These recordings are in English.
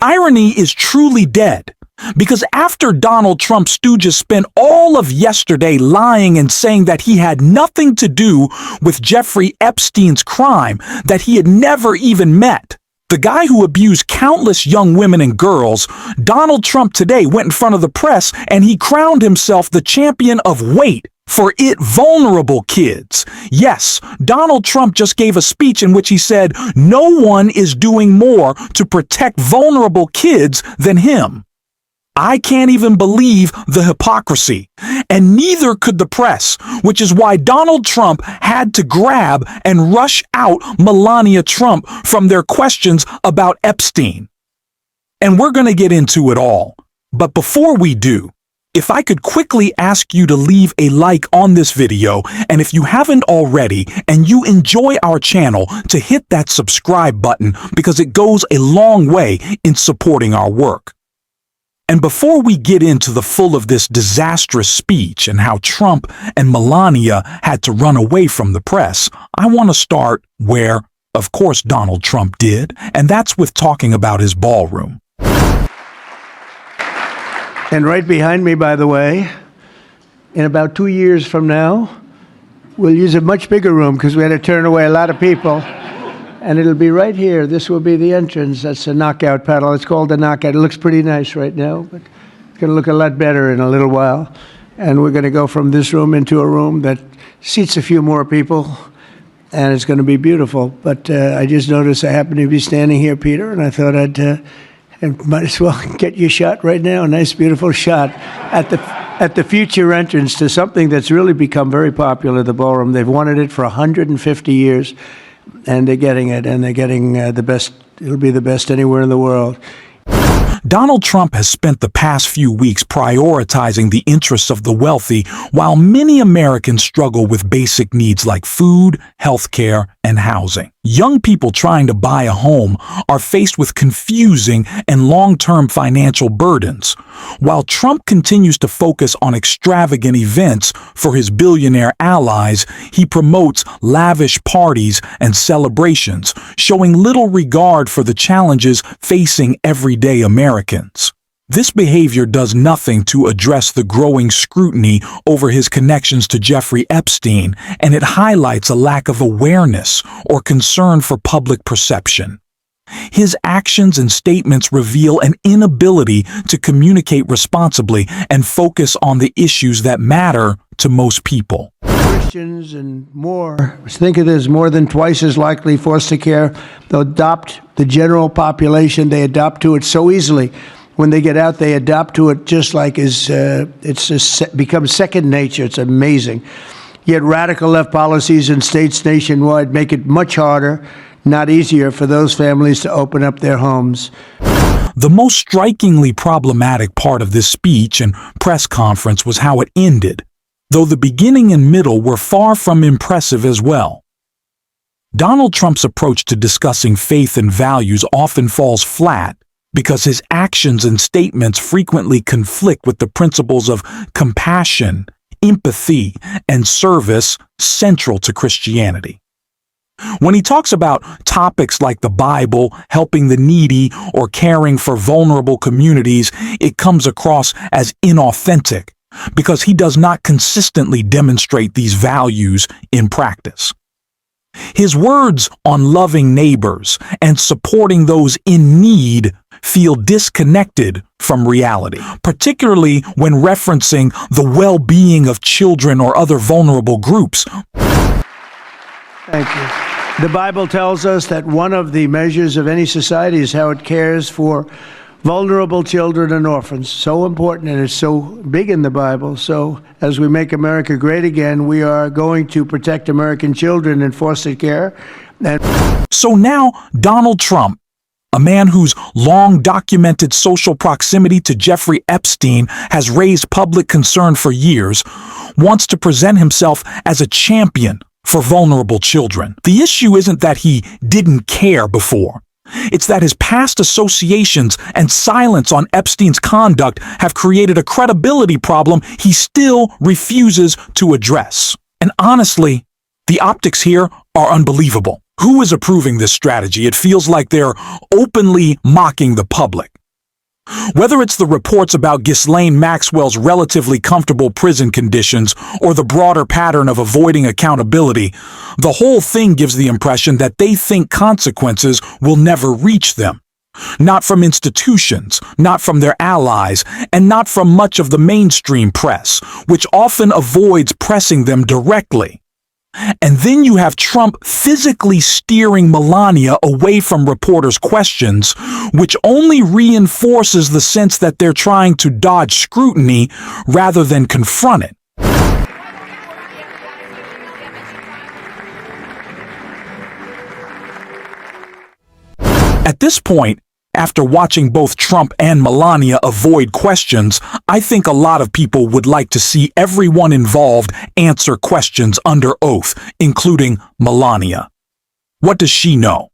Irony is truly dead, because after Donald Trump stooges spent all of yesterday lying and saying that he had nothing to do with Jeffrey Epstein's crime that he had never even met, the guy who abused countless young women and girls, Donald Trump today went in front of the press and he crowned himself the champion of wait for it vulnerable kids. Yes, Donald Trump just gave a speech in which he said no one is doing more to protect vulnerable kids than him. I can't even believe the hypocrisy, and neither could the press, which is why Donald Trump had to grab and rush out Melania Trump from their questions about Epstein. And we're going to get into it all. But before we do, if I could quickly ask you to leave a like on this video, and if you haven't already and you enjoy our channel, to hit that subscribe button because it goes a long way in supporting our work. And before we get into the full of this disastrous speech and how Trump and Melania had to run away from the press, I want to start where, of course, Donald Trump did, and that's with talking about his ballroom. And right behind me, by the way, in about 2 years from now, we'll use a much bigger room because we had to turn away a lot of people. And it'll be right here. This will be the entrance. That's a knockout paddle. It's called the knockout. It looks pretty nice right now, but it's going to look a lot better in a little while. And we're going to go from this room into a room that seats a few more people, and it's going to be beautiful. But I just noticed I happen to be standing here, Peter, and I thought I might as well get you a shot right now. A nice, beautiful shot at the future entrance to something that's really become very popular, the ballroom. They've wanted it for 150 years. And they're getting it, and they're getting the best. It'll be the best anywhere in the world. Donald Trump has spent the past few weeks prioritizing the interests of the wealthy, while many Americans struggle with basic needs like food, healthcare, and housing. Young people trying to buy a home are faced with confusing and long-term financial burdens. While Trump continues to focus on extravagant events for his billionaire allies, he promotes lavish parties and celebrations, showing little regard for the challenges facing everyday Americans. This behavior does nothing to address the growing scrutiny over his connections to Jeffrey Epstein, and it highlights a lack of awareness or concern for public perception. His actions and statements reveal an inability to communicate responsibly and focus on the issues that matter to most people. Christians and more, think of this, more than twice as likely foster care. They'll adopt the general population. They adopt to it so easily. When they get out, they adapt to it just like becomes second nature. It's amazing. Yet radical left policies in states nationwide make it much harder, not easier, for those families to open up their homes. The most strikingly problematic part of this speech and press conference was how it ended, though the beginning and middle were far from impressive as well. Donald Trump's approach to discussing faith and values often falls flat, because his actions and statements frequently conflict with the principles of compassion, empathy, and service central to Christianity. When he talks about topics like the Bible, helping the needy, or caring for vulnerable communities, it comes across as inauthentic because he does not consistently demonstrate these values in practice. His words on loving neighbors and supporting those in need feel disconnected from reality, particularly when referencing the well-being of children or other vulnerable groups. Thank you. The Bible tells us that one of the measures of any society is how it cares for vulnerable children and orphans. So important, and it's so big in the Bible. So as we make America great again, we are going to protect American children in foster care. So now Donald Trump, a man whose long-documented social proximity to Jeffrey Epstein has raised public concern for years, wants to present himself as a champion for vulnerable children. The issue isn't that he didn't care before. It's that his past associations and silence on Epstein's conduct have created a credibility problem he still refuses to address. And honestly, the optics here are unbelievable. Who is approving this strategy? It feels like they're openly mocking the public. Whether it's the reports about Ghislaine Maxwell's relatively comfortable prison conditions or the broader pattern of avoiding accountability, the whole thing gives the impression that they think consequences will never reach them. Not from institutions, not from their allies, and not from much of the mainstream press, which often avoids pressing them directly. And then you have Trump physically steering Melania away from reporters' questions, which only reinforces the sense that they're trying to dodge scrutiny rather than confront it. At this point, after watching both Trump and Melania avoid questions, I think a lot of people would like to see everyone involved answer questions under oath, including Melania. What does she know?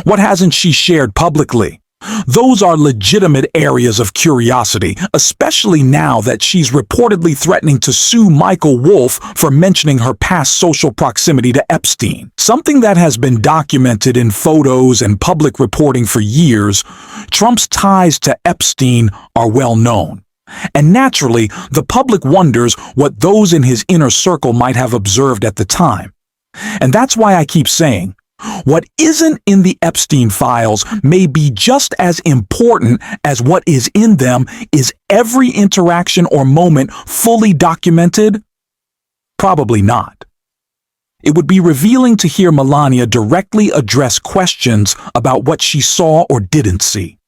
What hasn't she shared publicly? Those are legitimate areas of curiosity, especially now that she's reportedly threatening to sue Michael Wolff for mentioning her past social proximity to Epstein. Something that has been documented in photos and public reporting for years. Trump's ties to Epstein are well known. And naturally, the public wonders what those in his inner circle might have observed at the time. And that's why I keep saying, what isn't in the Epstein files may be just as important as what is in them. Is every interaction or moment fully documented? Probably not. It would be revealing to hear Melania directly address questions about what she saw or didn't see,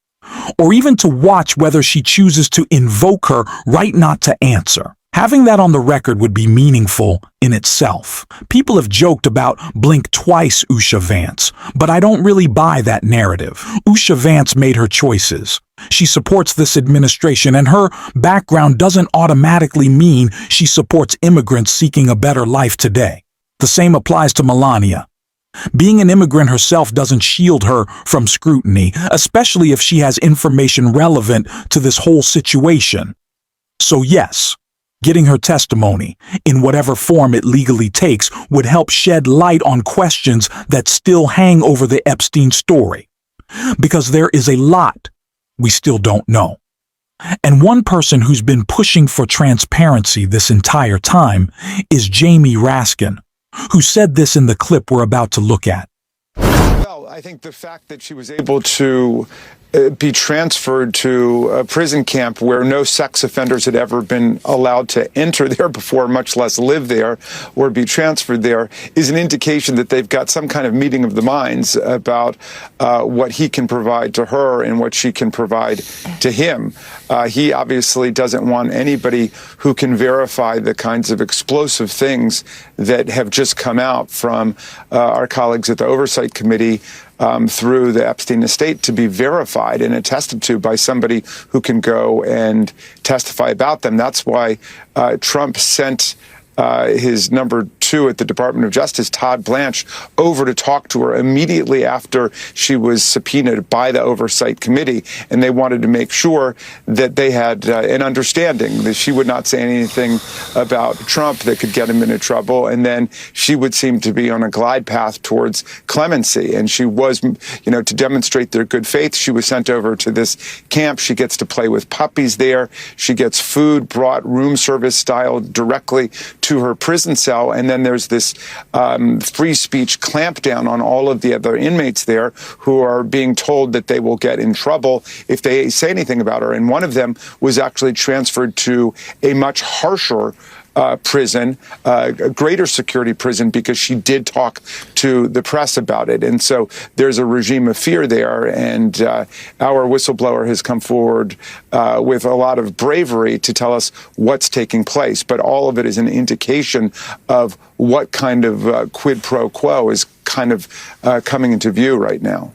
or even to watch whether she chooses to invoke her right not to answer. Having that on the record would be meaningful in itself. People have joked about blink twice Usha Vance, but I don't really buy that narrative. Usha Vance made her choices. She supports this administration, and her background doesn't automatically mean she supports immigrants seeking a better life today. The same applies to Melania. Being an immigrant herself doesn't shield her from scrutiny, especially if she has information relevant to this whole situation. So yes, getting her testimony, in whatever form it legally takes, would help shed light on questions that still hang over the Epstein story. Because there is a lot we still don't know. And one person who's been pushing for transparency this entire time is Jamie Raskin, who said this in the clip we're about to look at. Well, I think the fact that she was able to be transferred to a prison camp where no sex offenders had ever been allowed to enter there before, much less live there or be transferred there, is an indication that they've got some kind of meeting of the minds about what he can provide to her and what she can provide to him. He obviously doesn't want anybody who can verify the kinds of explosive things that have just come out from our colleagues at the Oversight Committee through the Epstein estate to be verified and attested to by somebody who can go and testify about them. That's why Trump sent his number 2 at the Department of Justice, Todd Blanche, over to talk to her immediately after she was subpoenaed by the Oversight Committee. And they wanted to make sure that they had an understanding that she would not say anything about Trump that could get him into trouble. And then she would seem to be on a glide path towards clemency. And she was, to demonstrate their good faith, she was sent over to this camp. She gets to play with puppies there. She gets food brought room service style directly to her prison cell. And then there's this free speech clampdown on all of the other inmates there who are being told that they will get in trouble if they say anything about her. And one of them was actually transferred to a much harsher prison, a greater security prison, because she did talk to the press about it. And so there's a regime of fear there. And our whistleblower has come forward with a lot of bravery to tell us what's taking place. But all of it is an indication of what kind of quid pro quo is kind of coming into view right now.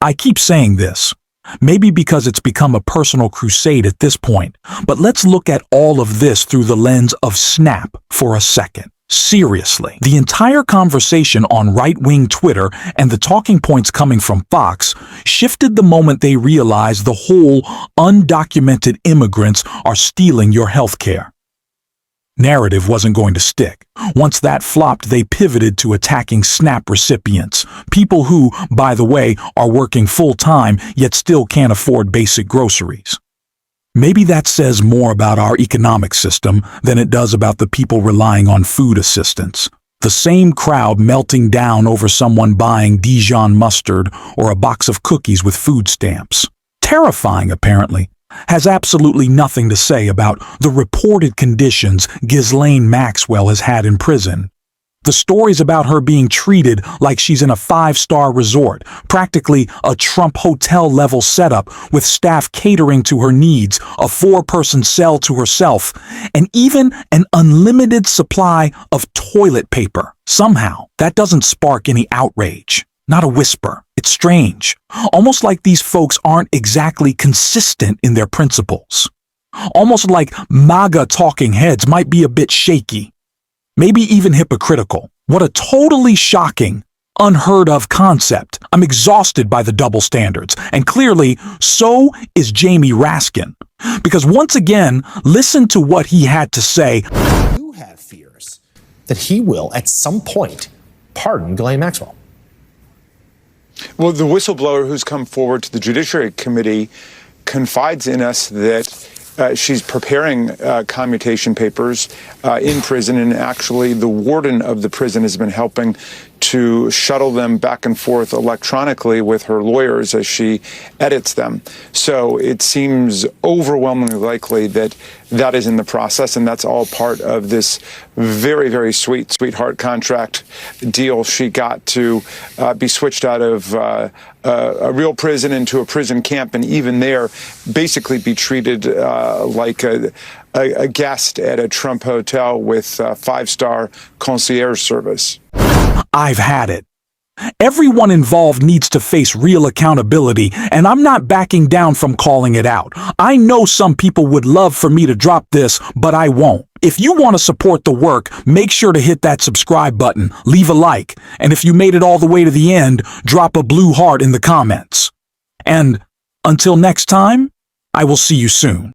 I keep saying this. Maybe because it's become a personal crusade at this point, but let's look at all of this through the lens of Snap for a second. Seriously, the entire conversation on right-wing Twitter and the talking points coming from Fox shifted the moment they realized the whole undocumented immigrants are stealing your health care. Narrative wasn't going to stick. Once that flopped, they pivoted to attacking SNAP recipients, people who, by the way, are working full-time yet still can't afford basic groceries. Maybe that says more about our economic system than it does about the people relying on food assistance. The same crowd melting down over someone buying Dijon mustard or a box of cookies with food stamps. Terrifying, apparently. Has absolutely nothing to say about the reported conditions Ghislaine Maxwell has had in prison. The stories about her being treated like she's in a 5-star resort, practically a Trump hotel-level setup with staff catering to her needs, a 4-person cell to herself, and even an unlimited supply of toilet paper. Somehow, that doesn't spark any outrage. Not a whisper. It's strange. Almost like these folks aren't exactly consistent in their principles. Almost like MAGA talking heads might be a bit shaky. Maybe even hypocritical. What a totally shocking, unheard of concept. I'm exhausted by the double standards. And clearly, so is Jamie Raskin. Because once again, listen to what he had to say. You have fears that he will, at some point, pardon Ghislaine Maxwell. Well, the whistleblower who's come forward to the Judiciary Committee confides in us that she's preparing commutation papers in prison, and actually the warden of the prison has been helping to shuttle them back and forth electronically with her lawyers as she edits them. So it seems overwhelmingly likely that that is in the process, and that's all part of this very, very sweetheart contract deal she got to be switched out of a real prison into a prison camp, and even there basically be treated like a guest at a Trump hotel with 5-star concierge service. I've had it. Everyone involved needs to face real accountability, and I'm not backing down from calling it out. I know some people would love for me to drop this, but I won't. If you want to support the work, make sure to hit that subscribe button, leave a like, and if you made it all the way to the end, drop a blue heart in the comments. And until next time, I will see you soon.